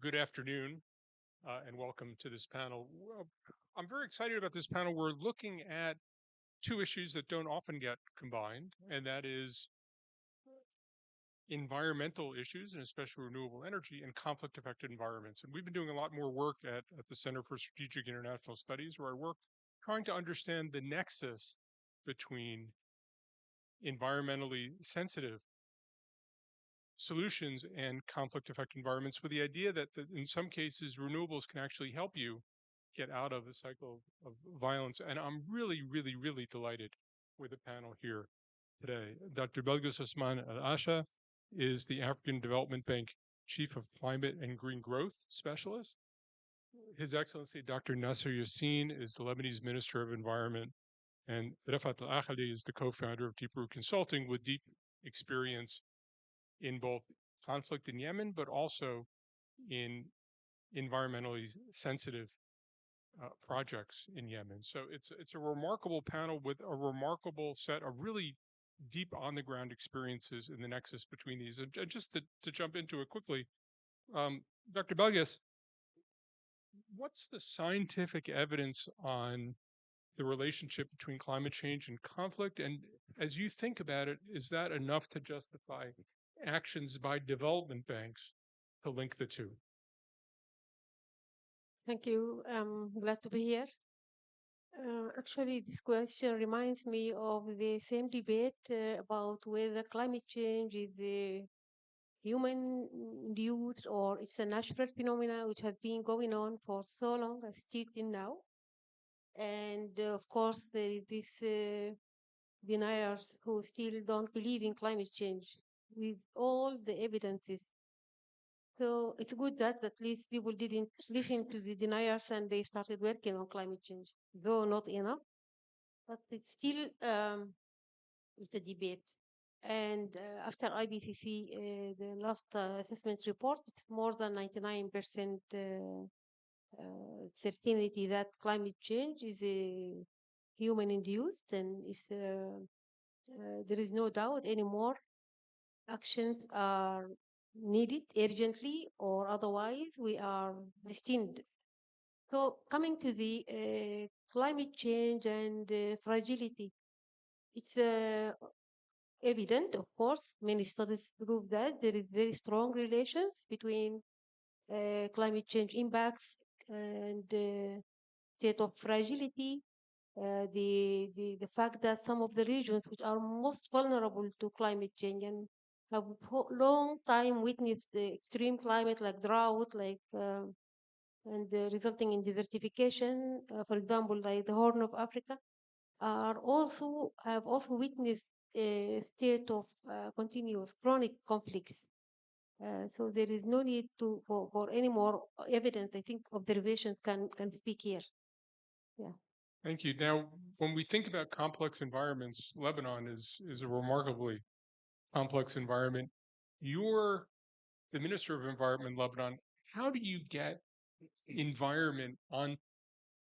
Good afternoon, and welcome to this panel. I'm very excited about this panel. We're looking at two issues that don't often get combined, and that is environmental issues, and especially renewable energy, and conflict affected environments. And we've been doing a lot more work at the Center for Strategic International Studies, where I work trying to understand the nexus between environmentally sensitive solutions and conflict affected environments, with the idea that in some cases renewables can actually help you get out of a cycle of violence. And I'm really delighted with the panel here today. Dr. Belgus Osman Al Asha is the African Development Bank Chief of Climate and Green Growth Specialist. His Excellency Dr. Nasser Yassin is the Lebanese Minister of Environment, and Rafat Al Akhali is the co-founder of Deep Root Consulting, with deep experience in both conflict in Yemen, but also in environmentally sensitive projects in Yemen. So it's a remarkable panel with a remarkable set of really deep on the ground experiences in the nexus between these. And just to jump into it quickly, um, Dr. Belgas, what's the scientific evidence on the relationship between climate change and conflict? And as you think about it, is that enough to justify actions by development banks to link the two? Thank you. I'm glad to be here. Actually, this question reminds me of the same debate about whether climate change is human induced or it's a natural phenomena which has been going on for so long and still till now. And of course, there is this deniers who still don't believe in climate change with all the evidences. So it's good that at least people didn't listen to the deniers and they started working on climate change, though not enough, but it's still is the debate. And after IPCC, the last assessment report, it's more than 99% certainty that climate change is human induced and there is no doubt anymore. Actions are needed urgently, or otherwise we are destined. So, coming to the climate change and fragility, it's evident, of course, many studies prove that there is very strong relations between climate change impacts and state of fragility. The fact that some of the regions which are most vulnerable to climate change and have long time witnessed the extreme climate like drought, like and resulting in desertification, for example, like the Horn of Africa, are also have also witnessed a state of continuous chronic conflicts. So there is no need for any more evidence. I think observation can speak here. Yeah. Thank you. Now, when we think about complex environments, Lebanon is a remarkably complex environment. You're the Minister of Environment in Lebanon. How do you get environment on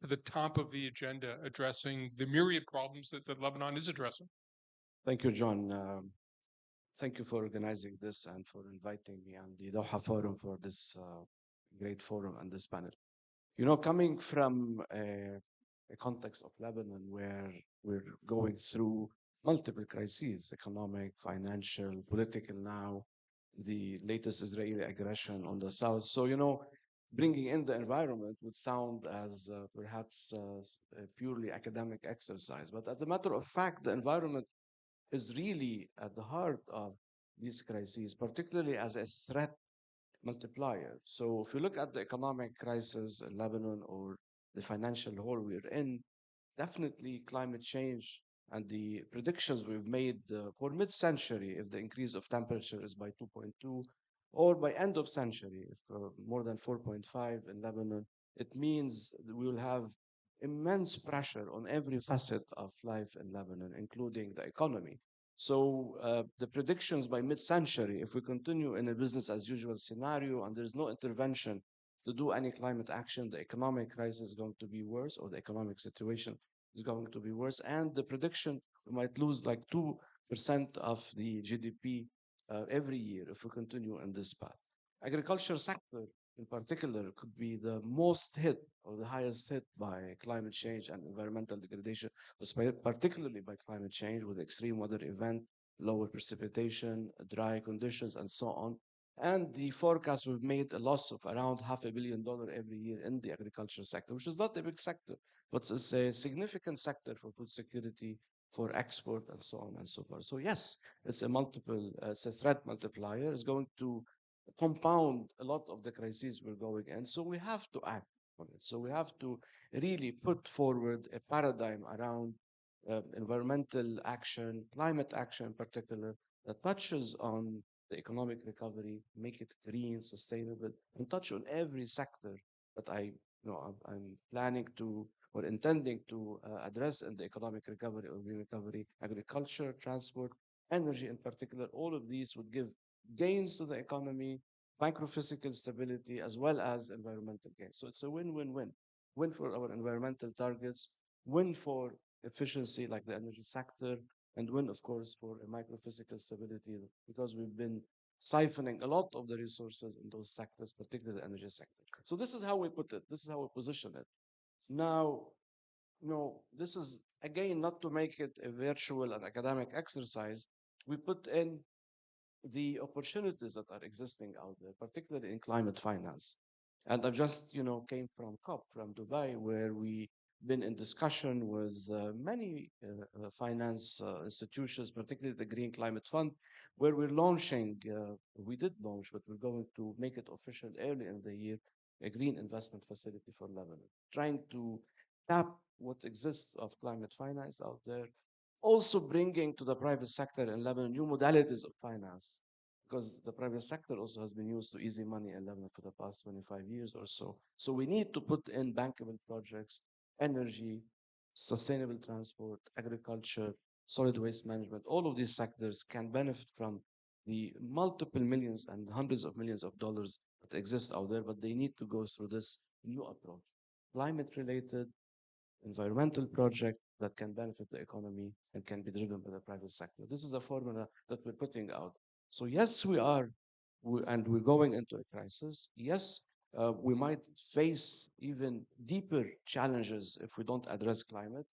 the top of the agenda, addressing the myriad problems that Lebanon is addressing? Thank you, John. Thank you for organizing this and for inviting me on the Doha Forum for this great forum and this panel. You know, coming from a context of Lebanon where we're going through multiple crises, economic, financial, political now, the latest Israeli aggression on the south. So, you know, bringing in the environment would sound as perhaps a purely academic exercise. But as a matter of fact, the environment is really at the heart of these crises, particularly as a threat multiplier. So if you look at the economic crisis in Lebanon or the financial hole we're in, definitely climate change and the predictions we've made for mid-century, if the increase of temperature is by 2.2, or by end of century, if more than 4.5 in Lebanon, it means that we will have immense pressure on every facet of life in Lebanon, including the economy. So the predictions by mid-century, if we continue in a business as usual scenario and there's no intervention to do any climate action, the economic crisis is going to be worse, or the economic situation is going to be worse. And the prediction, we might lose like 2% of the GDP every year if we continue in this path. Agriculture sector in particular could be the most hit or the highest hit by climate change and environmental degradation, particularly by climate change with extreme weather event, lower precipitation, dry conditions, and so on. And the forecast we've made a loss of around $500 million every year in the agriculture sector, which is not a big sector, but it's a significant sector for food security, for export, and so on and so forth. So yes, it's a threat multiplier. It's going to compound a lot of the crises we're going in. So we have to act on it. So we have to really put forward a paradigm around environmental action, climate action in particular, that touches on the economic recovery, make it green, sustainable, and touch on every sector that I'm planning to or intending to address in the economic recovery or green recovery, agriculture, transport, energy in particular. All of these would give gains to the economy, microphysical stability, as well as environmental gains. So it's a win-win-win. Win for our environmental targets, win for efficiency like the energy sector, and win, of course, for a microphysical stability because we've been siphoning a lot of the resources in those sectors, particularly the energy sector. So this is how we put it. This is how we position it. Now, this is again not to make it a virtual and academic exercise. We put in the opportunities that are existing out there, particularly in climate finance. And I just, came from COP, from Dubai, where we been in discussion with many finance institutions, particularly the Green Climate Fund, where we did launch, but we're going to make it official early in the year, a green investment facility for Lebanon, trying to tap what exists of climate finance out there, also bringing to the private sector in Lebanon new modalities of finance, because the private sector also has been used to easy money in Lebanon for the past 25 years or so. So we need to put in bankable projects, energy, sustainable transport, agriculture, solid waste management. All of these sectors can benefit from the multiple millions and hundreds of millions of dollars that exist out there, but they need to go through this new approach, climate related, environmental project that can benefit the economy and can be driven by the private sector. This is a formula that we're putting out. So yes, and we're going into a crisis. Yes, we might face even deeper challenges if we don't address climate,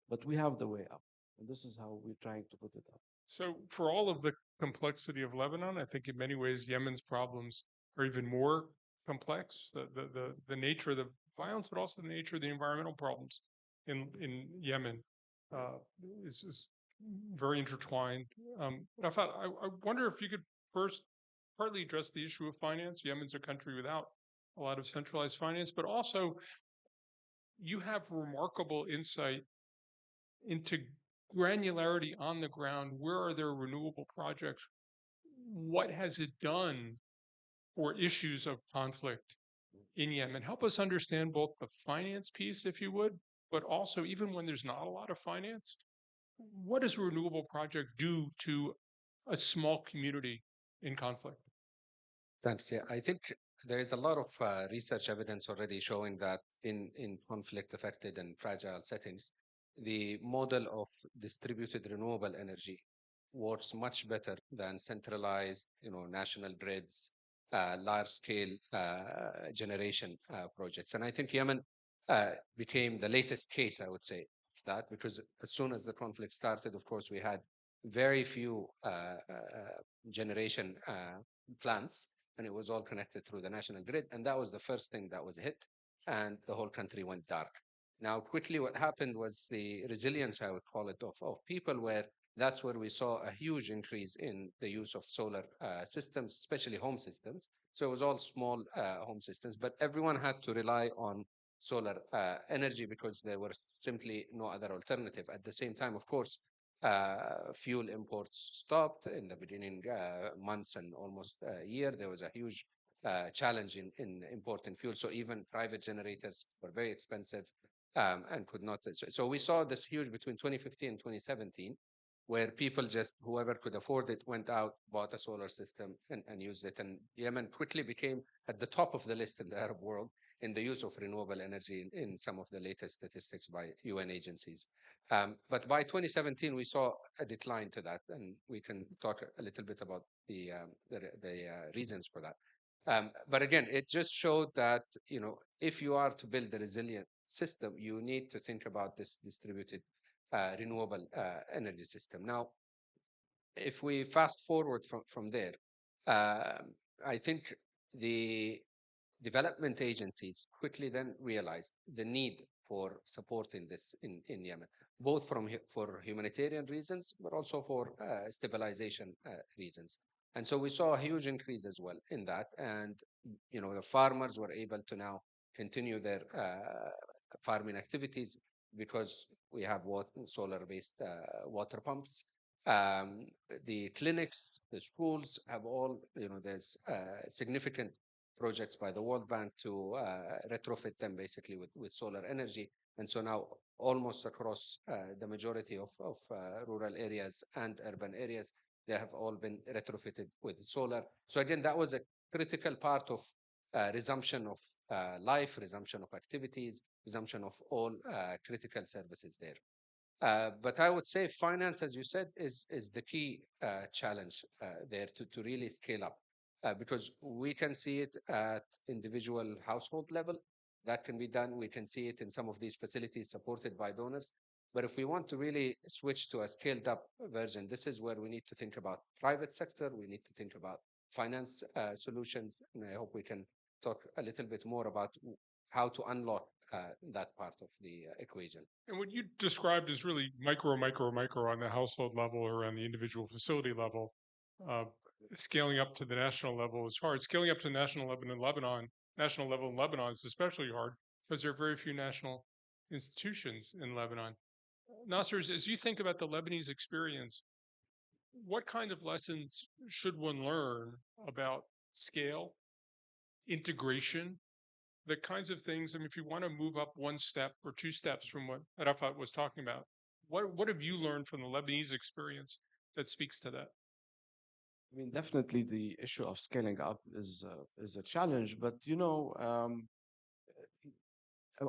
but we have the way up. And this is how we're trying to put it up. So, for all of the complexity of Lebanon, I think in many ways Yemen's problems are even more complex. The nature of the violence, but also the nature of the environmental problems in Yemen uh, is very intertwined. But I wonder if you could first partly address the issue of finance. Yemen's a country without a lot of centralized finance, but also you have remarkable insight into granularity on the ground. Where are there renewable projects? What has it done for issues of conflict in Yemen? Help us understand both the finance piece, if you would, but also even when there's not a lot of finance, what does a renewable project do to a small community in conflict? Thanks. Yeah, I think there is a lot of research evidence already showing that in conflict affected and fragile settings, the model of distributed renewable energy works much better than centralized, national grids, large scale generation projects. And I think Yemen became the latest case, I would say, of that, because as soon as the conflict started, of course, we had very few generation plants, and it was all connected through the national grid. And that was the first thing that was hit, and the whole country went dark. Now, quickly, what happened was the resilience, I would call it, of people, where that's where we saw a huge increase in the use of solar systems, especially home systems. So it was all small home systems, but everyone had to rely on solar energy because there was simply no other alternative. At the same time, of course, fuel imports stopped in the beginning months and almost a year. There was a huge challenge in importing fuel. So even private generators were very expensive and could not. So we saw this huge between 2015 and 2017, where people just, whoever could afford it, went out, bought a solar system and used it. And Yemen quickly became at the top of the list in the Arab world in the use of renewable energy in some of the latest statistics by UN agencies. But by 2017, we saw a decline to that, and we can talk a little bit about the reasons for that. But again, it just showed that, if you are to build a resilient system, you need to think about this distributed renewable energy system. Now, if we fast forward from there, I think the development agencies quickly then realized the need for supporting this in Yemen, both for humanitarian reasons, but also for stabilization reasons. And so we saw a huge increase as well in that. And, the farmers were able to now continue their farming activities because we have solar-based water pumps. Um, the clinics, the schools have all, there's significant projects by the World Bank to retrofit them basically with solar energy. And so now almost across the majority of rural areas and urban areas, they have all been retrofitted with solar. So again, that was a critical part of resumption of life, resumption of activities, resumption of all critical services there. But I would say finance, as you said, is the key challenge there to really scale up, because we can see it at individual household level. That can be done. We can see it in some of these facilities supported by donors. But if we want to really switch to a scaled up version, this is where we need to think about private sector. We need to think about finance solutions. And I hope we can talk a little bit more about how to unlock that part of the equation. And what you described is really micro, micro, micro on the household level or on the individual facility level. Uh, Scaling up to the national level is hard. Scaling up to the national level in Lebanon is especially hard because there are very few national institutions in Lebanon. Nasser, as you think about the Lebanese experience, what kind of lessons should one learn about scale, integration, the kinds of things? I mean, if you want to move up one step or two steps from what Arafat was talking about, what have you learned from the Lebanese experience that speaks to that? I mean, definitely the issue of scaling up is a challenge, but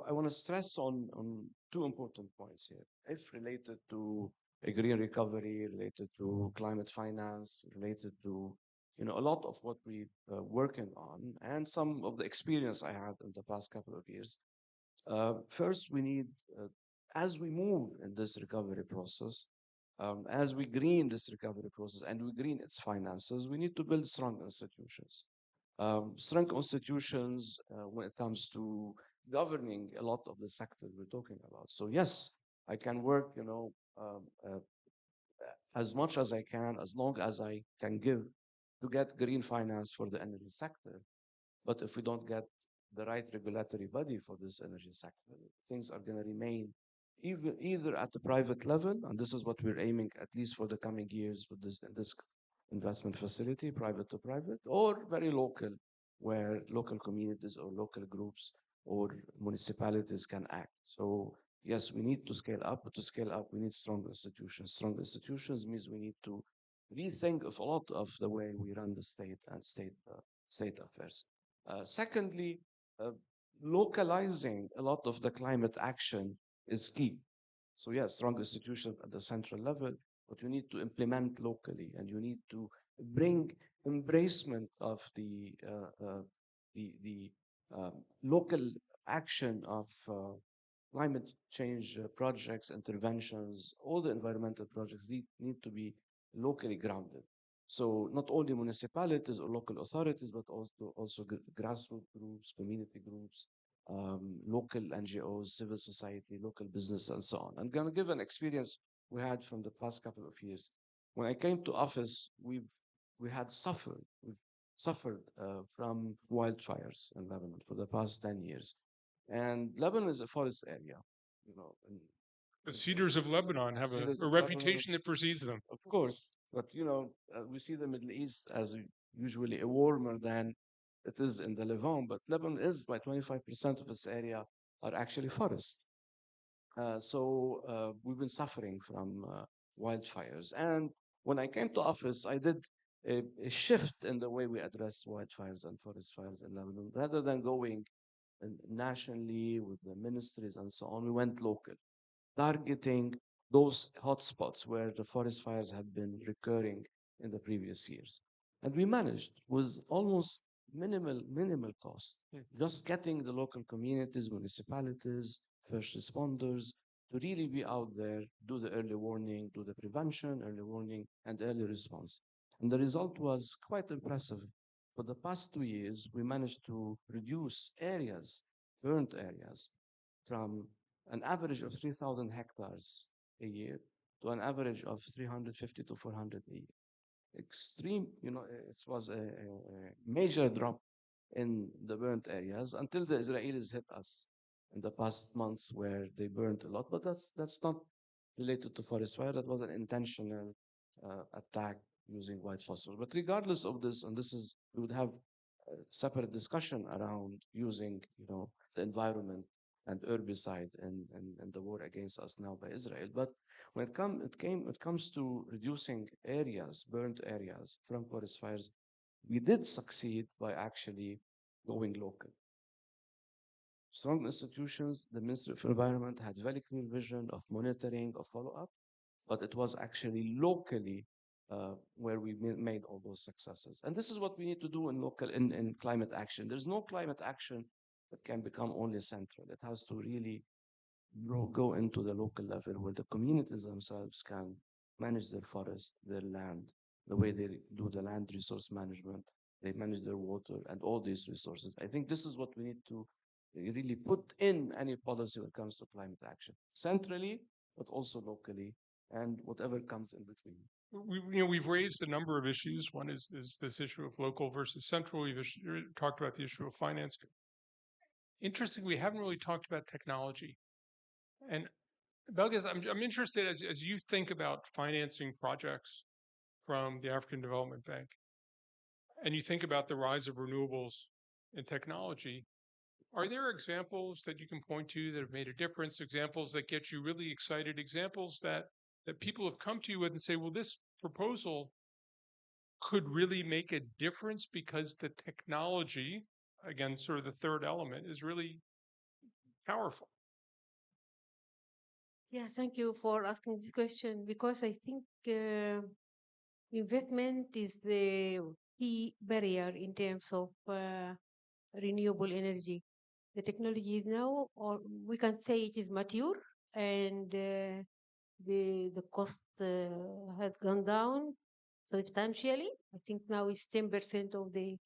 I want to stress on two important points here. If related to a green recovery, related to climate finance, related to a lot of what we working on, and some of the experience I had in the past couple of years. First, we need, as we move in this recovery process, as we green this recovery process and we green its finances, we need to build strong institutions. Strong institutions when it comes to governing a lot of the sectors we're talking about. So yes, I can work, as much as I can, as long as I can give to get green finance for the energy sector. But if we don't get the right regulatory body for this energy sector, things are going to remain either at the private level, and this is what we're aiming at least for the coming years with this investment facility, private to private, or very local, where local communities or local groups or municipalities can act. So yes, we need to scale up, but to scale up, we need strong institutions. Strong institutions means we need to rethink of a lot of the way we run the state and state affairs. Secondly, localizing a lot of the climate action is key. So yes, strong institutions at the central level, but you need to implement locally, and you need to bring embracement of the local action of climate change projects, interventions. All the environmental projects need to be locally grounded. So not only municipalities or local authorities, but also grassroots groups, community groups, local NGOs, civil society, local business, and so on. I'm going to give an experience we had from the past couple of years. When I came to office, we've suffered from wildfires in Lebanon for the past 10 years. And Lebanon is a forest area, you know. The cedars of Lebanon have Cedars a of Lebanon, reputation that precedes them. of course, but we see the Middle East as usually a warmer than it is in the Levant, but Lebanon is by 25% of its area are actually forests. So we've been suffering from wildfires. And when I came to office, I did a shift in the way we address wildfires and forest fires in Lebanon. Rather than going nationally with the ministries and so on, we went local, targeting those hotspots where the forest fires had been recurring in the previous years. And we managed with almost minimal cost. Just getting the local communities, municipalities, first responders to really be out there, do the early warning, do the prevention, early warning, and early response. And the result was quite impressive. For the past 2 years, we managed to reduce areas, burnt areas, from an average of 3,000 hectares a year to an average of 350 to 400 a year. Extreme, it was a major drop in the burnt areas until the Israelis hit us in the past months where they burned a lot. But that's not related to forest fire. That was an intentional attack using white phosphorus. But regardless of this, and we would have a separate discussion around using, the environment and herbicide and the war against us now by Israel. But when it comes to reducing areas, burnt areas from forest fires, we did succeed by actually going local. Strong institutions, the Ministry of Environment had very clear vision of monitoring, of follow-up, but it was actually locally where we made all those successes. And this is what we need to do in climate action. There's no climate action that can become only central. It has to really go into the local level where the communities themselves can manage their forest, their land, the way they do the land resource management, they manage their water and all these resources. I think this is what we need to really put in any policy when it comes to climate action, centrally, but also locally, and whatever comes in between. We've raised a number of issues. One is this issue of local versus central. We've talked about the issue of finance. Interestingly, we haven't really talked about technology. And Belgius, I'm interested as you think about financing projects from the African Development Bank, and you think about the rise of renewables and technology. Are there examples that you can point to that have made a difference? Examples that get you really excited? Examples that people have come to you with and say, "Well, this proposal could really make a difference because the technology, again, sort of the third element, is really powerful." Yeah, thank you for asking this question because I think investment is the key barrier in terms of renewable energy. The technology is now, or we can say it is mature, and the cost has gone down substantially. I think now it's 10% of the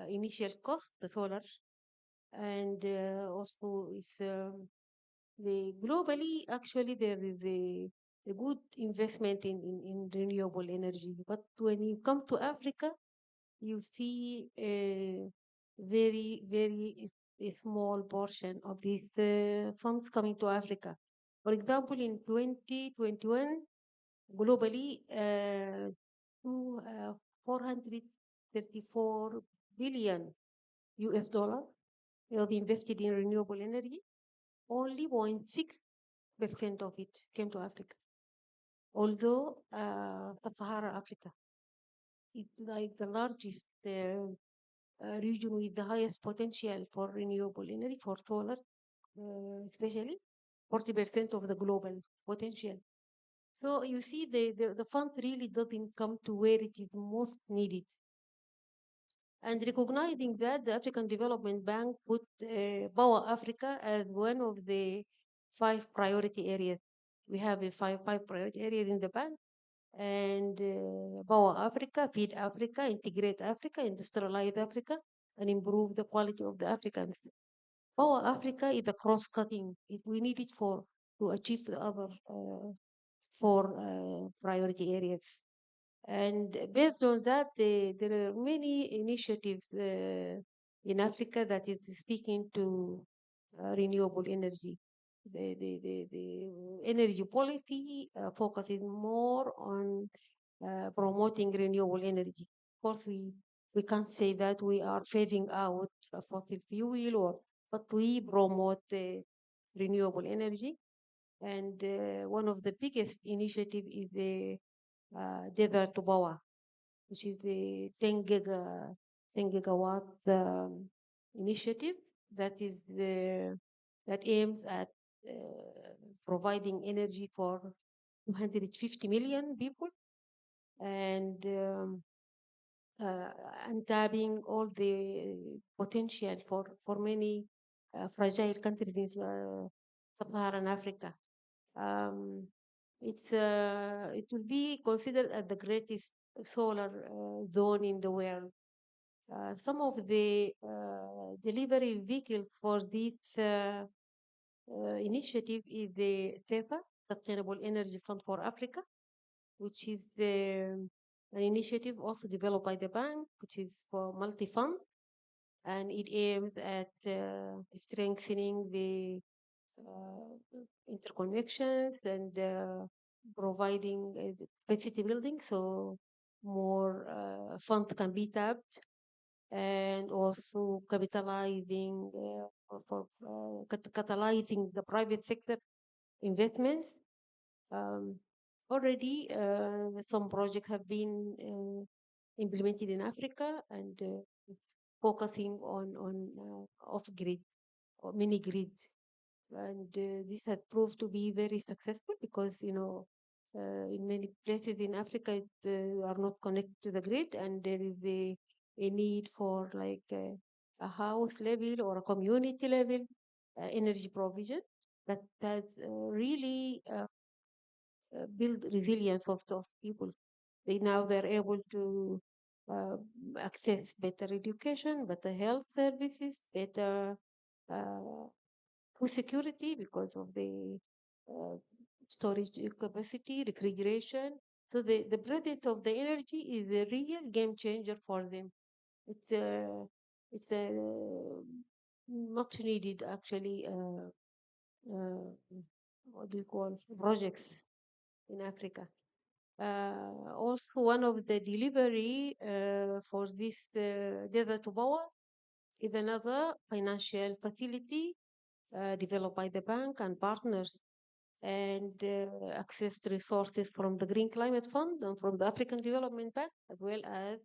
initial cost, the solar, and also it's the globally actually there is a good investment in renewable energy. But when you come to Africa, you see a very a small portion of these funds coming to Africa. For example, in 2021, globally, to 434 billion US dollar was invested in renewable energy. Only 0.6% of it came to Africa. Although Sub-Sahara Africa, it's like the largest region with the highest potential for renewable energy, for solar, especially 40% of the global potential. So you see, the fund really doesn't come to where it is most needed. And recognizing that, the African Development Bank put Power Africa as one of the 5 priority areas. We have five priority areas in the bank, and Power Africa, Feed Africa, Integrate Africa, Industrialize Africa, and improve the quality of the Africans. Power Africa is a cross-cutting. We need it to achieve the other 4 priority areas. And based on that, there are many initiatives in Africa that is speaking to renewable energy. The energy policy focuses more on promoting renewable energy. Of course, we can't say that we are phasing out fossil fuel, but we promote renewable energy. And one of the biggest initiatives is the Desert to Power, which is the 10 gigawatt initiative that aims at providing energy for 250 million people. And uh, and tapping all the potential for many fragile countries in sub-Saharan Africa. Um, it will be considered as the greatest solar zone in the world. Some of the delivery vehicles for this initiative is the SEFA, Sustainable Energy Fund for Africa, which is an initiative also developed by the bank, which is for multi-fund, and it aims at strengthening the interconnections and providing capacity building so more funds can be tapped, and also capitalizing catalyzing the private sector investments. Um, Already, some projects have been implemented in Africa and focusing on off-grid or mini-grid, and this has proved to be very successful because in many places in Africa are not connected to the grid, and there is a need for like a house level or a community level energy provision that has really build resilience of those people. They're able to uh, access better education, better health services, better uh, food security because of the uh, storage capacity, refrigeration. So the presence of the energy is a real game changer for them. It's a much needed actually. Uh, what do you call projects in Africa? Also, one of the delivery for this desert to power is another financial facility developed by the bank and partners, and access to resources from the Green Climate Fund and from the African Development Bank, as well as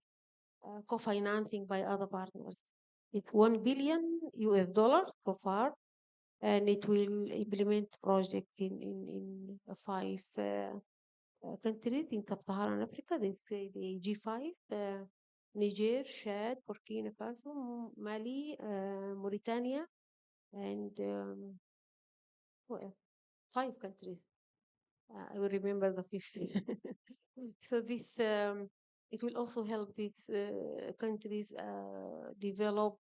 co-financing by other partners. It's 1 billion US dollars so far, and it will implement projects in five countries in sub-Saharan Africa. They say the G5, Niger, Chad, Burkina Faso, Mali, Mauritania, and well, five countries. I will remember the fifth. So this it will also help these countries develop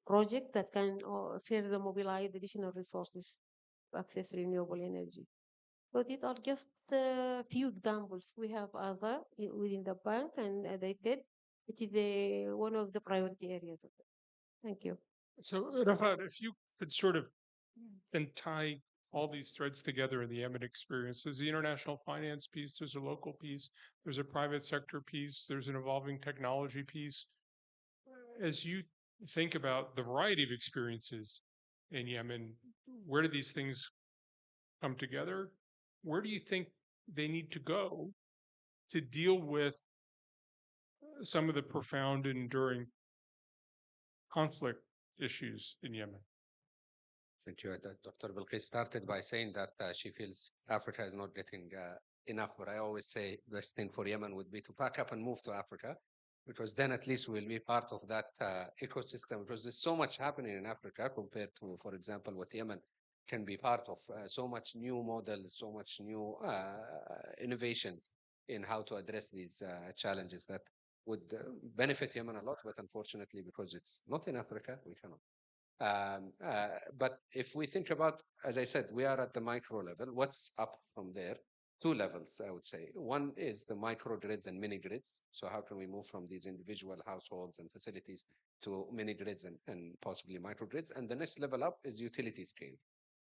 projects that can further mobilize additional resources to access renewable energy. So these are just a few examples. We have other within the bank, and as I said, it is one of the priority areas. Thank you. So, Rafat, if you could sort of then tie all these threads together in the Yemen experience, there's the international finance piece, there's a local piece, there's a private sector piece, there's an evolving technology piece. As you think about the variety of experiences in Yemen, where do these things come together? Where do you think they need to go to deal with some of the profound and enduring conflict issues in Yemen? Thank you. Dr. Bilqis started by saying that she feels Africa is not getting enough, but I always say the best thing for Yemen would be to pack up and move to Africa, because then at least we'll be part of that ecosystem, because there's so much happening in Africa compared to, for example, what Yemen can be part of. So much new models, so much new innovations in how to address these challenges that would benefit Yemen a lot, but unfortunately, because it's not in Africa, we cannot. But if we think about, as I said, we are at the micro level. What's up from there? Two levels, I would say. One is the micro grids and mini grids. So how can we move from these individual households and facilities to mini grids and possibly micro grids? And the next level up is utility scale.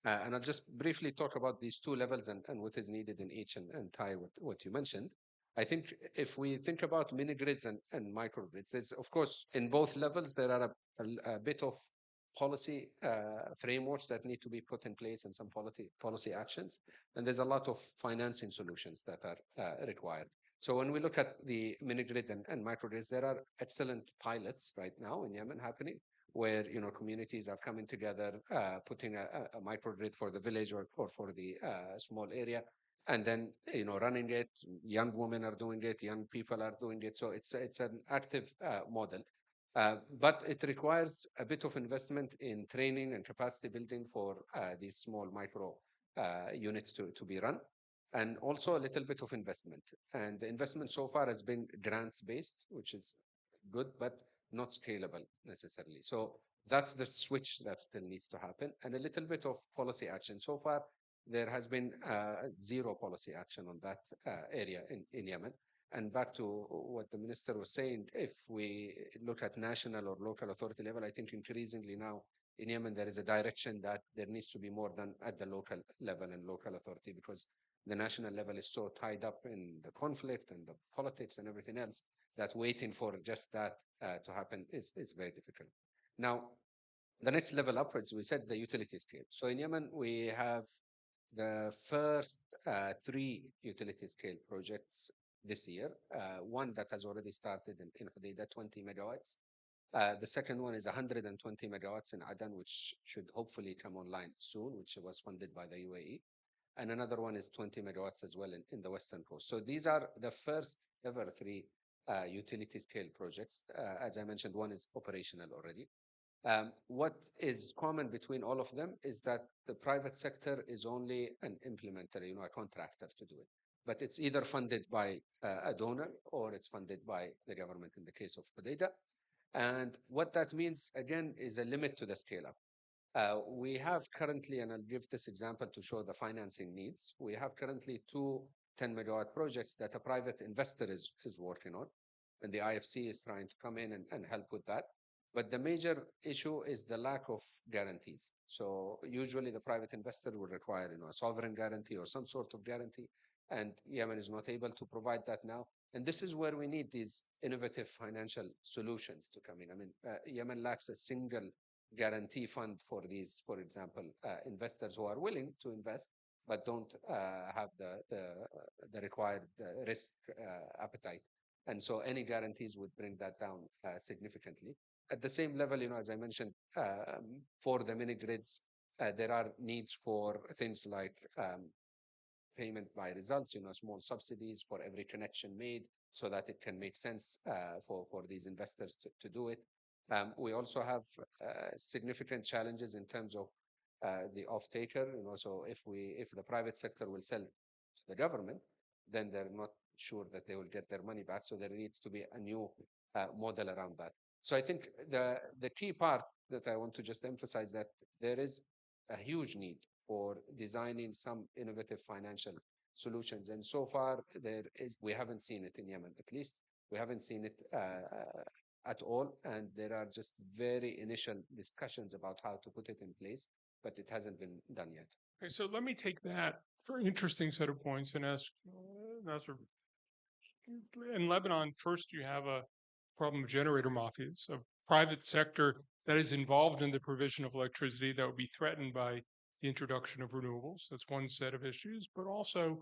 And I'll just briefly talk about these two levels and what is needed in each and tie what you mentioned. I think if we think about mini grids and micro grids, there's, of course, in both levels, there are a bit of policy frameworks that need to be put in place and some policy actions. And there's a lot of financing solutions that are required. So when we look at the mini grid and micro grids, there are excellent pilots right now in Yemen happening, where communities are coming together, putting a microgrid for the village or for the small area, and then running it. Young women are doing it, young people are doing it, so it's an active model. But it requires a bit of investment in training and capacity building for these small micro units to be run, and also a little bit of investment. And the investment so far has been grants based, which is good, but not scalable necessarily. So that's the switch that still needs to happen, and a little bit of policy action. So far, there has been zero policy action on that area in Yemen. And back to what the minister was saying, if we look at national or local authority level, I think increasingly now in Yemen, there is a direction that there needs to be more done at the local level and local authority, because the national level is so tied up in the conflict and the politics and everything else that waiting for just that to happen is very difficult. Now, the next level up, as we said, the utility scale. So in Yemen, we have the first three utility scale projects this year. One that has already started in Hodeidah, 20 megawatts. The second one is 120 megawatts in Adan, which should hopefully come online soon, which was funded by the UAE. And another one is 20 megawatts as well in the Western Coast. So these are the first ever three utility scale projects. As I mentioned, one is operational already. What is common between all of them is that the private sector is only an implementer, a contractor to do it. But it's either funded by a donor or it's funded by the government in the case of Hodeidah. And what that means, again, is a limit to the scale up. We have currently, and I'll give this example to show the financing needs. We have currently two 10 megawatt projects that a private investor is working on, and the IFC is trying to come in and help with that. But the major issue is the lack of guarantees. So usually the private investor will require, a sovereign guarantee or some sort of guarantee, and Yemen is not able to provide that now. And this is where we need these innovative financial solutions to come in. I mean, Yemen lacks a single guarantee fund for these, for example, investors who are willing to invest but don't have the required risk appetite. And so any guarantees would bring that down significantly. At the same level, as I mentioned, for the mini grids, there are needs for things like payment by results, small subsidies for every connection made so that it can make sense for these investors to do it. We also have significant challenges in terms of the off-taker. So if the private sector will sell to the government, then they're not sure that they will get their money back. So there needs to be a new model around that. So I think the key part that I want to just emphasize that there is a huge need for designing some innovative financial solutions. And so far, we haven't seen it in Yemen, at least. We haven't seen it at all. And there are just very initial discussions about how to put it in place, but it hasn't been done yet. Okay, so let me take that very interesting set of points and ask Nasser. In Lebanon, first you have a problem of generator mafias, a private sector that is involved in the provision of electricity that would be threatened by the introduction of renewables. That's one set of issues. But also,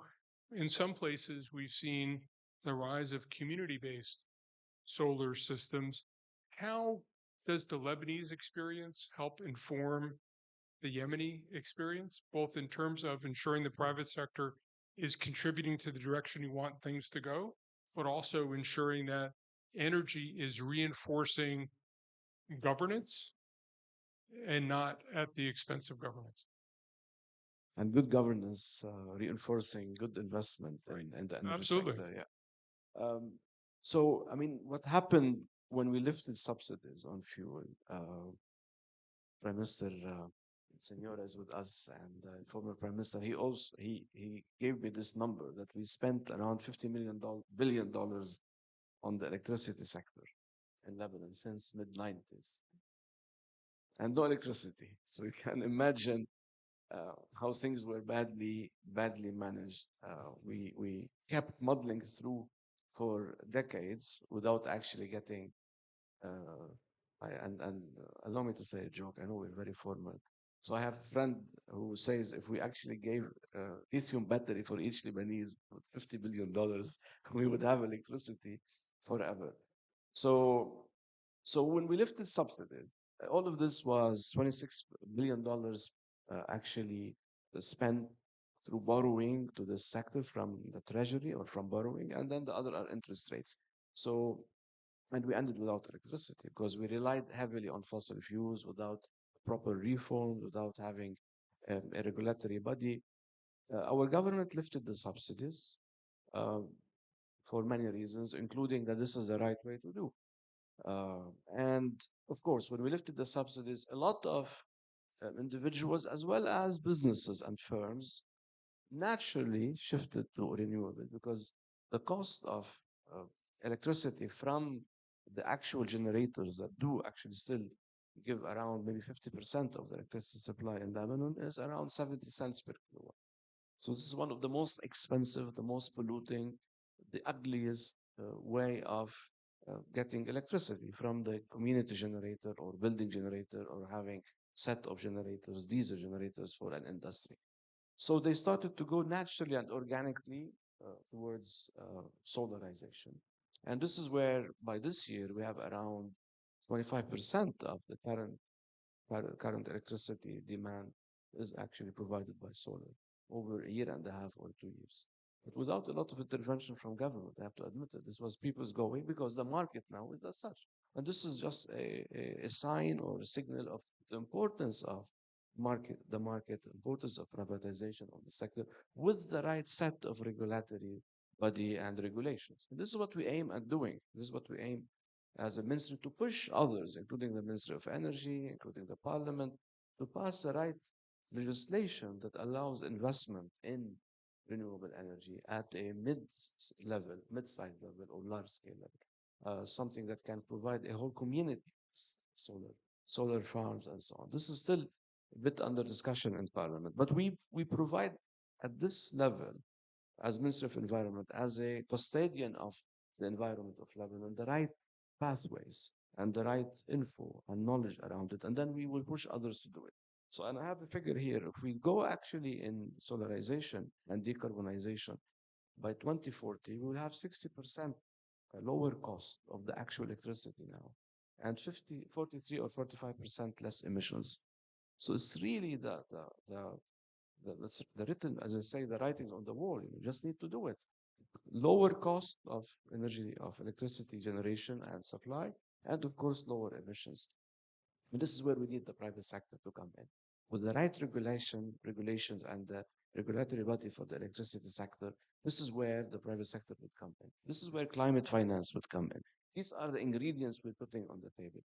in some places, we've seen the rise of community-based solar systems. How does the Lebanese experience help inform the Yemeni experience, both in terms of ensuring the private sector is contributing to the direction you want things to go, but also ensuring that energy is reinforcing governance and not at the expense of governance? And good governance, reinforcing good investment in the energy Absolutely. sector. Yeah. So, I mean, what happened when we lifted subsidies on fuel? Prime Minister Senora is with us, and former Prime Minister. He gave me this number that we spent around $50 billion on the electricity sector in Lebanon since mid-90s, and no electricity. So you can imagine how things were badly managed. We kept muddling through for decades without actually getting. And allow me to say a joke. I know we're very formal. So I have a friend who says if we actually gave lithium battery for each Lebanese with $50 billion, we would have electricity forever. So when we lifted subsidies, all of this was $26 billion actually spent through borrowing to this sector from the treasury or from borrowing, and then the other are interest rates. So, and we ended without electricity because we relied heavily on fossil fuels without proper reform, without having a regulatory body. Our government lifted the subsidies uh, for many reasons, including that this is the right way to do. And of course, when we lifted the subsidies, a lot of individuals as well as businesses and firms naturally shifted to renewable because the cost of uh, electricity from the actual generators that do actually still give around maybe 50% of the electricity supply in Lebanon is around 70 cents per kilowatt. So this is one of the most expensive, the most polluting, the ugliest way of getting electricity from the community generator or building generator or having set of generators, diesel generators for an industry. So they started to go naturally and organically towards solarization. And this is where by this year we have around 25% of the current electricity demand is actually provided by solar over a year and a half or 2 years. But without a lot of intervention from government, I have to admit that this was people's going because the market now is as such. And this is just a sign or a signal of the importance of the market, importance of privatization of the sector with the right set of regulatory body and regulations. And this is what we aim at doing. This is what we aim as a ministry to push others, including the Ministry of Energy, including the Parliament, to pass the right legislation that allows investment in renewable energy at a mid-level, mid-sized level, or large-scale level, something that can provide a whole community solar farms and so on. This is still a bit under discussion in Parliament, but we provide at this level as Minister of Environment, as a custodian of the environment of Lebanon, the right pathways and the right info and knowledge around it, and then we will push others to do it. So, and I have a figure here. If we go actually in solarization and decarbonization by 2040, we will have 60% lower cost of the actual electricity now, and 43 or 45% less emissions. So it's really the written, as I say, the writing on the wall. You just need to do it. Lower cost of energy, of electricity generation and supply, and of course, lower emissions. And this is where we need the private sector to come in. With the right regulations and the regulatory body for the electricity sector, this is where the private sector would come in. This is where climate finance would come in. These are the ingredients we're putting on the table.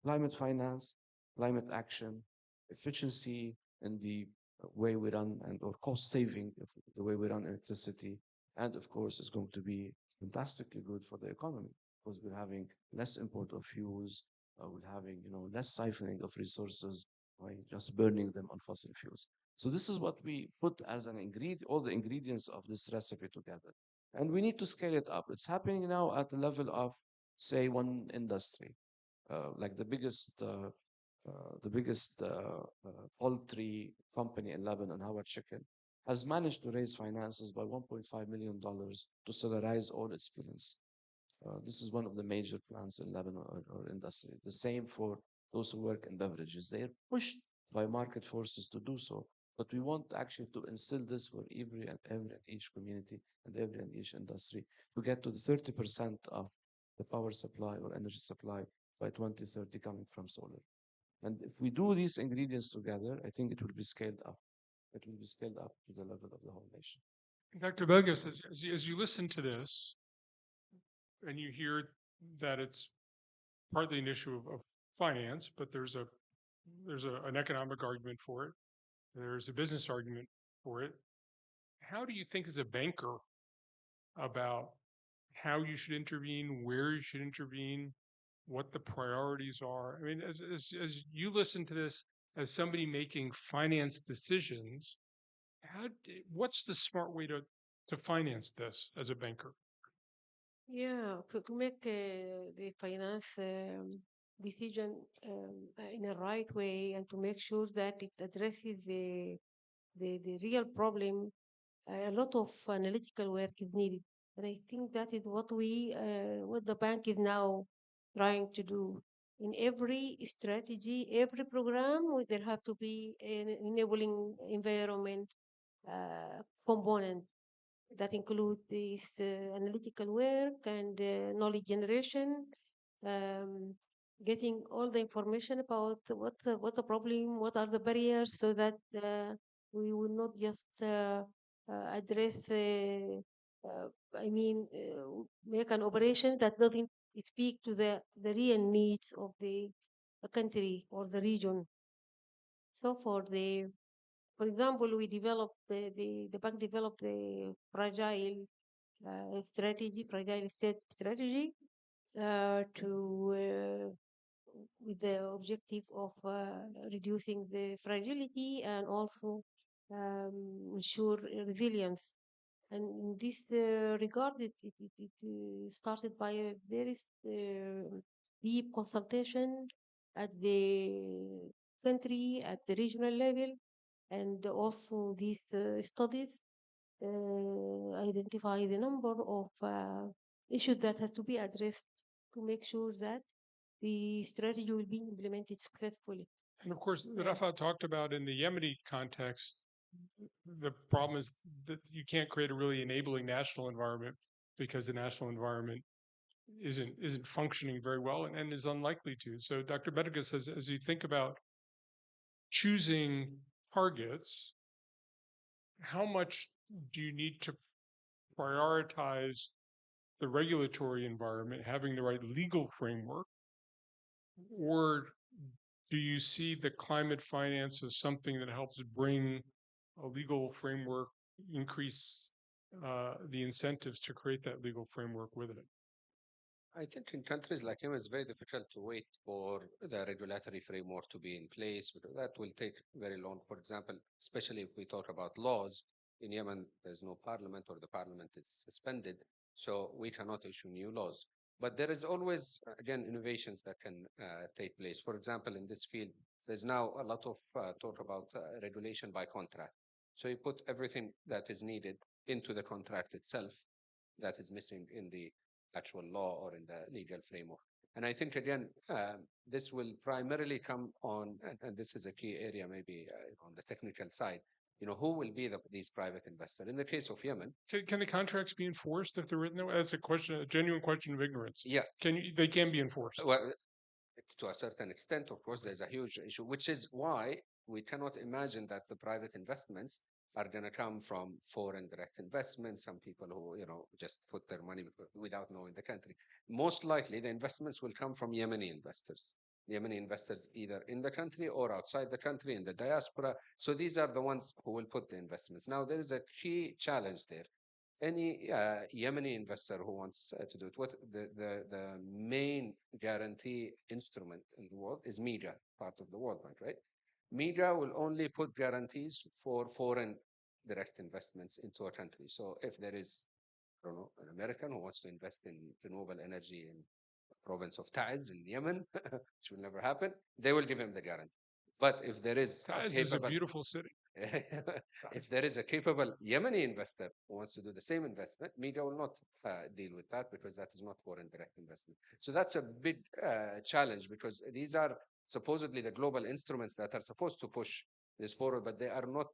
Climate finance, climate action, efficiency in the way we run and or cost saving of the way we run electricity. And of course, it's going to be fantastically good for the economy because we're having less import of fuels, we're having less siphoning of resources by just burning them on fossil fuels. So this is what we put as an ingredient, all the ingredients of this recipe together. And we need to scale it up. It's happening now at the level of, say, one industry like the biggest poultry company in Lebanon, Howard Chicken, has managed to raise finances by $1.5 million to solarize all its plants. This is one of the major plants in Lebanon or industry. The same for those who work in beverages. They are pushed by market forces to do so. But we want actually to instill this for every and each community and every and each industry to get to the 30% of the power supply or energy supply by 2030 coming from solar. And if we do these ingredients together, I think it will be scaled up. It will be scaled up to the level of the whole nation. Dr. Bogus, as you listen to this and you hear that it's partly an issue of finance, but an economic argument for it. There's a business argument for it. How do you think as a banker about how you should intervene, where you should intervene, what the priorities are? I mean, as you listen to this as somebody making finance decisions, what's the smart way to finance this as a banker? Yeah, to make the finance decision in a right way and to make sure that it addresses the real problem, a lot of analytical work is needed. And I think that is what the bank is now trying to do. In every strategy, every program, there have to be an enabling environment component that include this analytical work and knowledge generation, um, getting all the information about what the problem, what are the barriers, so that we will not just address. I mean, make an operation that doesn't speak to the real needs of the country or the region. So for example, we developed the bank developed the fragile strategy, fragile state strategy, to with the objective of reducing the fragility and also ensure resilience. And in this regard, it started by a very deep consultation at the country, at the regional level, and also these studies identify the number of issues that has to be addressed to make sure that the strategy will be implemented successfully. And of course, Yeah. Rafa talked about in the Yemeni context, the problem is that you can't create a really enabling national environment because the national environment isn't functioning very well and is unlikely to. So Dr. Bedega says, as you think about choosing targets, how much do you need to prioritize the regulatory environment, having the right legal framework, or do you see the climate finance as something that helps bring a legal framework, increase the incentives to create that legal framework with it? I think in countries like Yemen, it's very difficult to wait for the regulatory framework to be in place, because that will take very long. For example, especially if we talk about laws, in Yemen, there's no parliament or the parliament is suspended, so we cannot issue new laws. But there is always, again, innovations that can take place. For example, in this field, there's now a lot of talk about regulation by contract. So you put everything that is needed into the contract itself that is missing in the actual law or in the legal framework. And I think, again, this will primarily come on, and this is a key area maybe on the technical side, who will be these private investors? In the case of Yemen, Can the contracts be enforced if they're written that way? That's a question, a genuine question of ignorance. yeah, They can be enforced. well, to a certain extent, of course, there's a huge issue, which is why we cannot imagine that the private investments are going to come from foreign direct investments, some people who, just put their money without knowing the country. Most likely, the investments will come from Yemeni investors. Yemeni investors either in the country or outside the country, in the diaspora. So these are the ones who will put the investments. Now, there is a key challenge there. Any Yemeni investor who wants to do it, what the main guarantee instrument in the world is media, part of the World Bank, right? Media will only put guarantees for foreign direct investments into a country. So if there is, I don't know, an American who wants to invest in renewable energy in the province of Taiz in Yemen, which will never happen, they will give him the guarantee. But if there is Taiz is a beautiful city. if there is a capable Yemeni investor who wants to do the same investment, media will not deal with that because that is not foreign direct investment. So that's a big challenge, because these are supposedly the global instruments that are supposed to push this forward, but they are not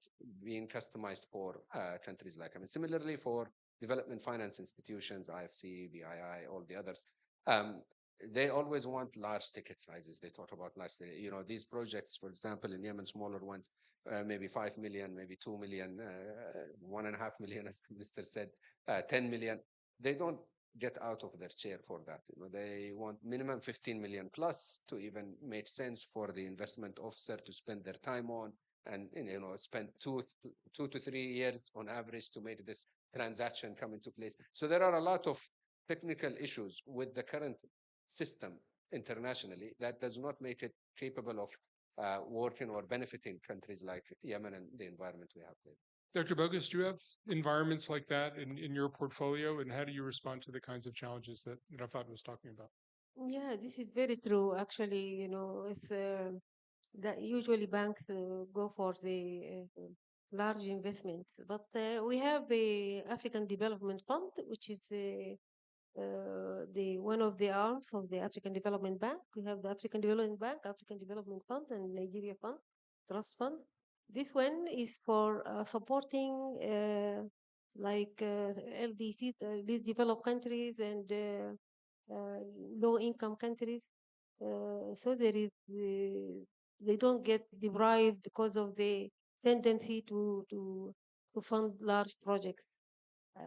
being customized for countries like Yemen. Similarly, for development finance institutions, IFC, BII, all the others, they always want large ticket sizes. They talk about large, these projects, for example, in Yemen, smaller ones, maybe 5 million, maybe 2 million, 1.5 million, as the minister said, 10 million. They don't get out of their chair for that. They want minimum 15 million plus to even make sense for the investment officer to spend their time on, and spend two to 3 years on average to make this transaction come into place. So there are a lot of technical issues with the current system internationally that does not make it capable of working or benefiting countries like Yemen and the environment we have there. Dr. Bogus, do you have environments like that in your portfolio, and how do you respond to the kinds of challenges that Rafat was talking about? Yeah, this is very true. Actually, it's that usually banks go for the large investment, but we have the African Development Fund, which is the one of the arms of the African Development Bank. We have the African Development Bank, African Development Fund, and Nigeria Fund, Trust Fund. This one is for supporting LDCs, least developed countries and uh, low-income countries. So they don't get deprived because of the tendency to fund large projects.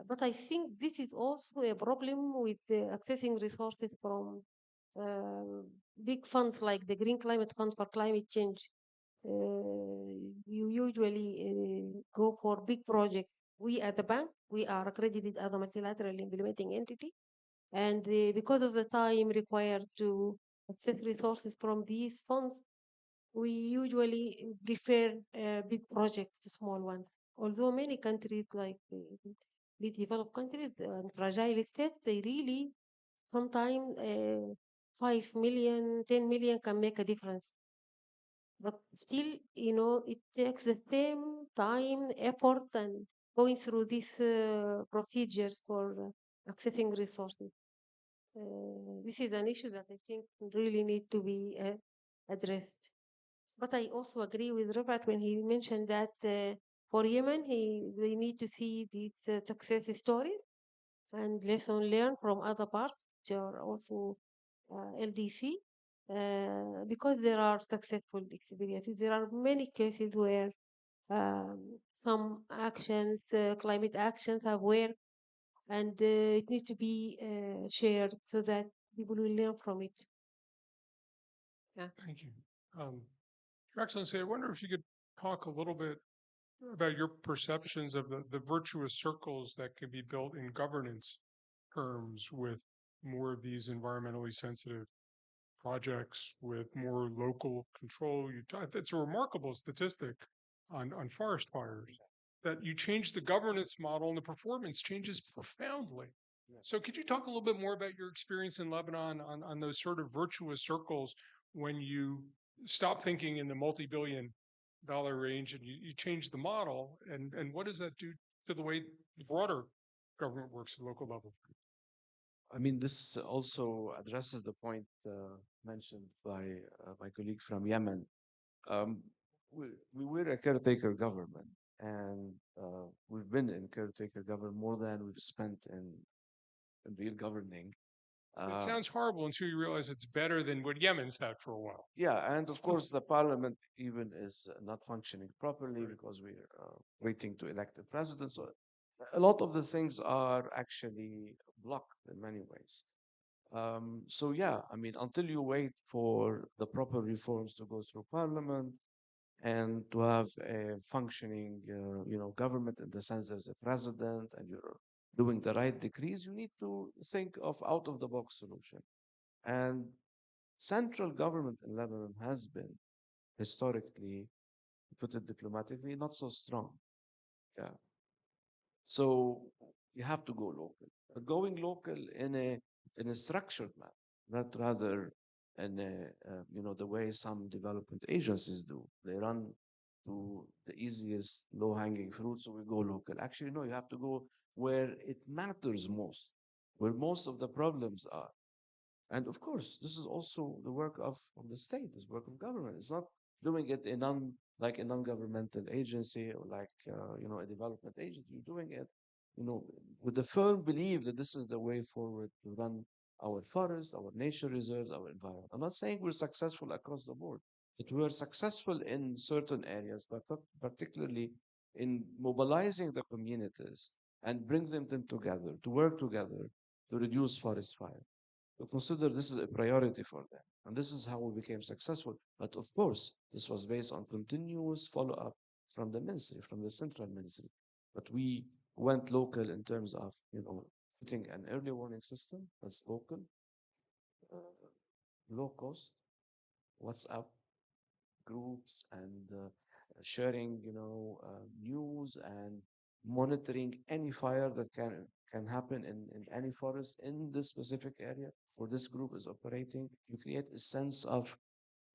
But I think this is also a problem with accessing resources from uh, big funds like the Green Climate Fund for Climate Change. You usually go for big projects. We at the bank, we are accredited as a multilateral implementing entity. And because of the time required to access resources from these funds, we usually prefer big projects to small ones. Although many countries like the developed countries and fragile states, they really sometimes 5 million, 10 million can make a difference. But still, it takes the same time, effort, and going through these procedures for accessing resources. This is an issue that I think really need to be addressed. But I also agree with Robert when he mentioned that for Yemen, they need to see these success stories and lesson learned from other parts, which are also LDC, because there are successful experiences. There are many cases where some actions, climate actions, have worked, and it needs to be shared so that people will learn from it. Yeah. Thank you. Your Excellency, I wonder if you could talk a little bit about your perceptions of the virtuous circles that can be built in governance terms with more of these environmentally sensitive projects with more local control. It's a remarkable statistic on forest fires that you change the governance model and the performance changes profoundly. So could you talk a little bit more about your experience in Lebanon on those sort of virtuous circles when you stop thinking in the multi-billion dollar range and you change the model, and what does that do to the way the broader government works at the local level? I mean, this also addresses the point mentioned by my colleague from Yemen. Um, we were a caretaker government, and we've been in caretaker government more than we've spent in real governing. It Uh, sounds horrible until you realize it's better than what Yemen's had for a while. yeah, and of So, course, the parliament even is not functioning properly because we're waiting to elect the president. So a lot of the things are actually blocked in many ways. So yeah, I mean, until you wait for the proper reforms to go through parliament and to have a functioning, government in the sense there's a president and you're doing the right decrees, you need to think of out of the box solution. And central government in Lebanon has been historically, to put it diplomatically, not so strong. Yeah. So you have to go local. But going local in a structured manner, not rather in the way some development agencies do. They run to the easiest low-hanging fruit, so we go local. Actually, no, you have to go where it matters most, where most of the problems are. And of course, this is also the work of the state, this work of government. It's not doing it in like a non-governmental agency or like a development agency. You're doing it, with the firm belief that this is the way forward to run our forests, our nature reserves, our environment. I'm not saying we're successful across the board, but we are successful in certain areas, but particularly in mobilizing the communities and bring them together to work together to reduce forest fire, to consider this is a priority for them. And this is how we became successful. But of course, this was based on continuous follow up from the ministry, from the central ministry. But we went local in terms of, putting an early warning system that's local, uh, low cost, WhatsApp groups, and sharing, news and monitoring any fire that can happen in any forest in this specific area where this group is operating. You create a sense of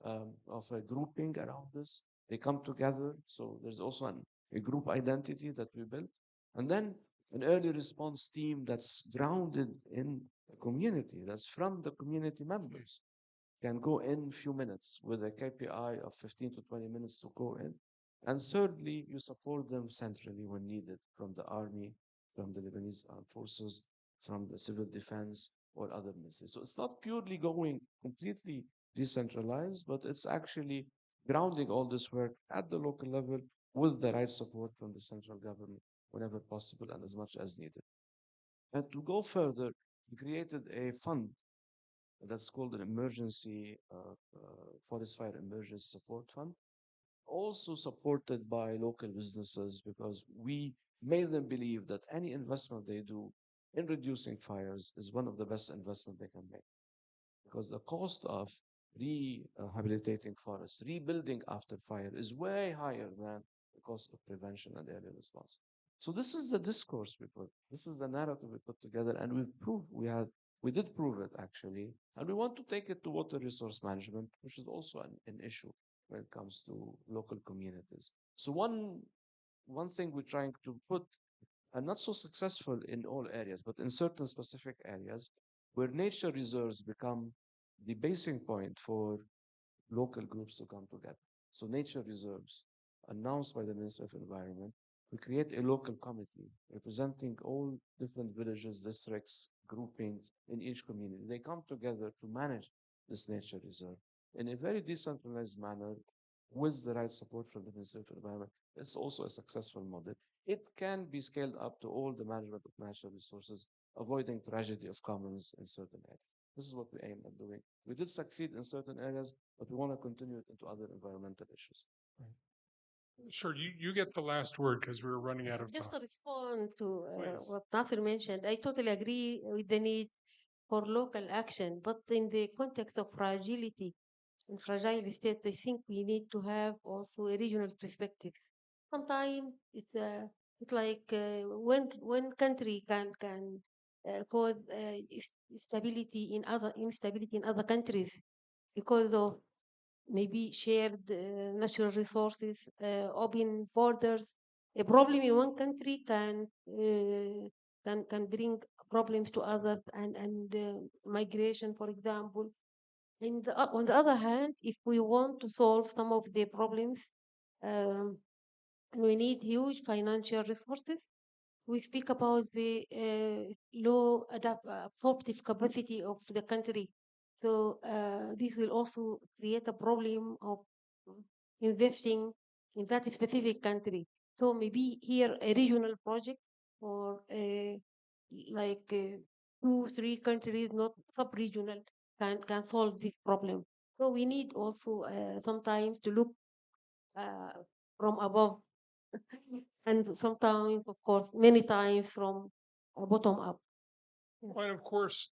a grouping around this. They come together, so there's also a group identity that we built, and then an early response team that's grounded in the community, that's from the community members, can go in few minutes with a KPI of 15 to 20 minutes to go in And thirdly, you support them centrally when needed from the army, from the Lebanese armed forces, from the civil defense, or other ministries. So it's not purely going completely decentralized, but it's actually grounding all this work at the local level with the right support from the central government whenever possible and as much as needed. And to go further, we created a fund that's called an emergency forest fire emergency support fund, also supported by local businesses because we made them believe that any investment they do in reducing fires is one of the best investment they can make because the cost of rehabilitating forests, rebuilding after fire is way higher than the cost of prevention and early response. So this is the discourse we put. This is the narrative we put together, and we did prove it actually, and we want to take it to water resource management, which is also an issue when it comes to local communities. So one thing we're trying to put, and not so successful in all areas, but in certain specific areas, where nature reserves become the basing point for local groups to come together. So nature reserves, announced by the Minister of Environment, we create a local committee representing all different villages, districts, groupings in each community. They come together to manage this nature reserve in a very decentralized manner with the right support from the Minister of Environment. It's also a successful model. It can be scaled up to all the management of natural resources, avoiding tragedy of commons in certain areas. This is what we aim at doing. We did succeed in certain areas, but we want to continue it into other environmental issues. Sure, you get the last word because we're running out of Just time. to respond to Please. what Nasir mentioned, I totally agree with the need for local action, but in the context of fragility, in fragile states, I think we need to have also a regional perspective. Sometimes it's like when country can cause instability in other countries because of maybe shared natural resources, open borders. A problem in one country can bring problems to others, and migration, for example. On the other hand, if we want to solve some of the problems, um, we need huge financial resources. We speak about the low absorptive capacity of the country. So this will also create a problem of investing in that specific country. So maybe here a regional project or like 2, 3 countries, not sub-regional, can solve this problem. So we need also sometimes to look uh, from above and sometimes, of course, many times from bottom up. Well, and of course,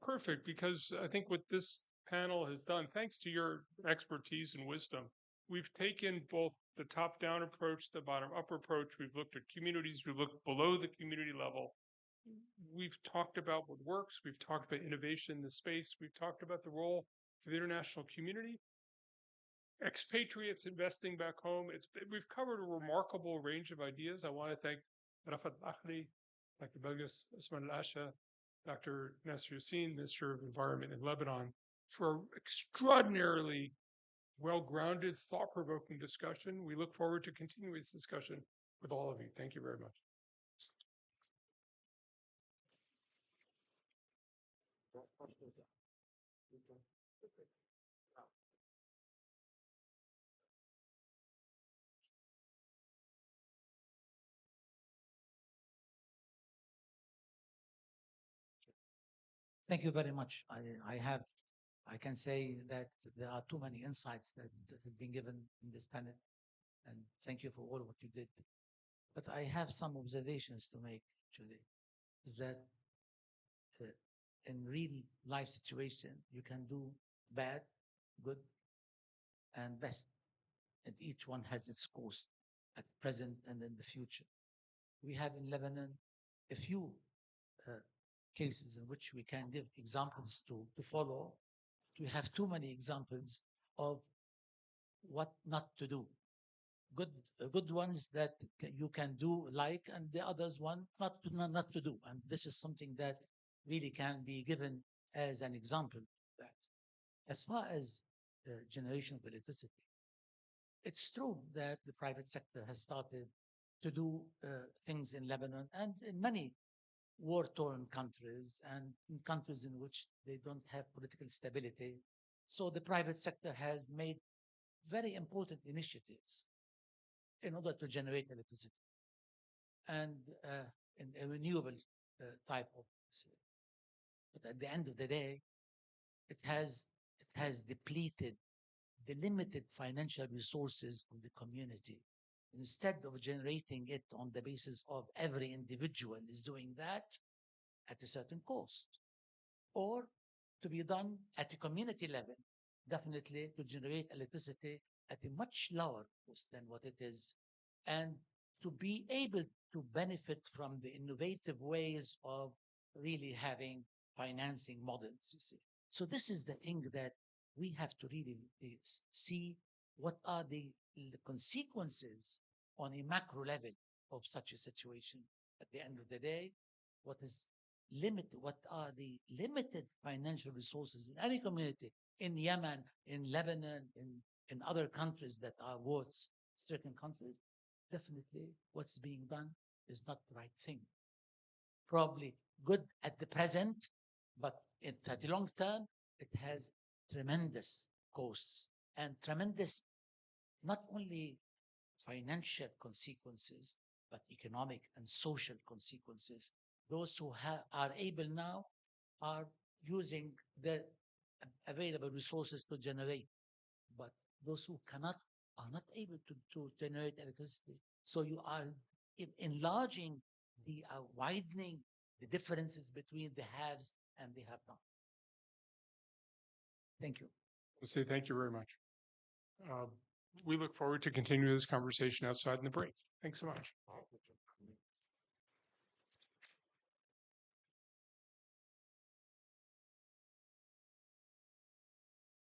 perfect, because I think what this panel has done, thanks to your expertise and wisdom, we've taken both the top down approach, the bottom up approach. We've looked at communities, we've looked below the community level. We've talked about what works, we've talked about innovation in the space, we've talked about the role of the international community, expatriates investing back home. We've covered a remarkable range of ideas. I want to thank Rafat Akhli, Dr. Belgis Osman Al Asha, Dr. Nasser Yassin, Minister of Environment in Lebanon, for extraordinarily well-grounded, thought-provoking discussion. We look forward to continuing this discussion with all of you. Thank you very much. Thank you very much. I can say that there are too many insights that have been given in this panel, and thank you for all what you did. But I have some observations to make, actually, is that uh, in real life situation, you can do bad, good, and best, and each one has its course at present and in the future. We have in Lebanon a few uh, cases in which we can give examples to follow. We have too many examples of what not to do. Good ones that you can do like, and the others one not to do. And this is something that really can be given as an example of that. As far as generation of electricity, it's true that the private sector has started to do things in Lebanon and in many war-torn countries and in countries in which they don't have political stability. So the private sector has made very important initiatives in order to generate electricity and in a renewable type of. But at the end of the day, it has depleted the limited financial resources of the community. Instead of generating it on the basis of every individual is doing that at a certain cost, or to be done at a community level, definitely to generate electricity at a much lower cost than what it is, and to be able to benefit from the innovative ways of really having financing models, you see. So this is the thing that we have to really see what are the consequences on a macro level of such a situation. At the end of the day, what is what are the limited financial resources in any community in Yemen, in Lebanon, in other countries that are war-stricken countries, definitely what's being done is not the right thing. Probably good at the present, but at the long term, it has tremendous costs and tremendous not only financial consequences, but economic and social consequences. Those who are able now are using the available resources to generate, but those who cannot are not able to generate electricity. So you are enlarging widening the differences between the haves and the have not. Thank you. Let's say thank you very much. We look forward to continuing this conversation outside in the break. Thanks so much.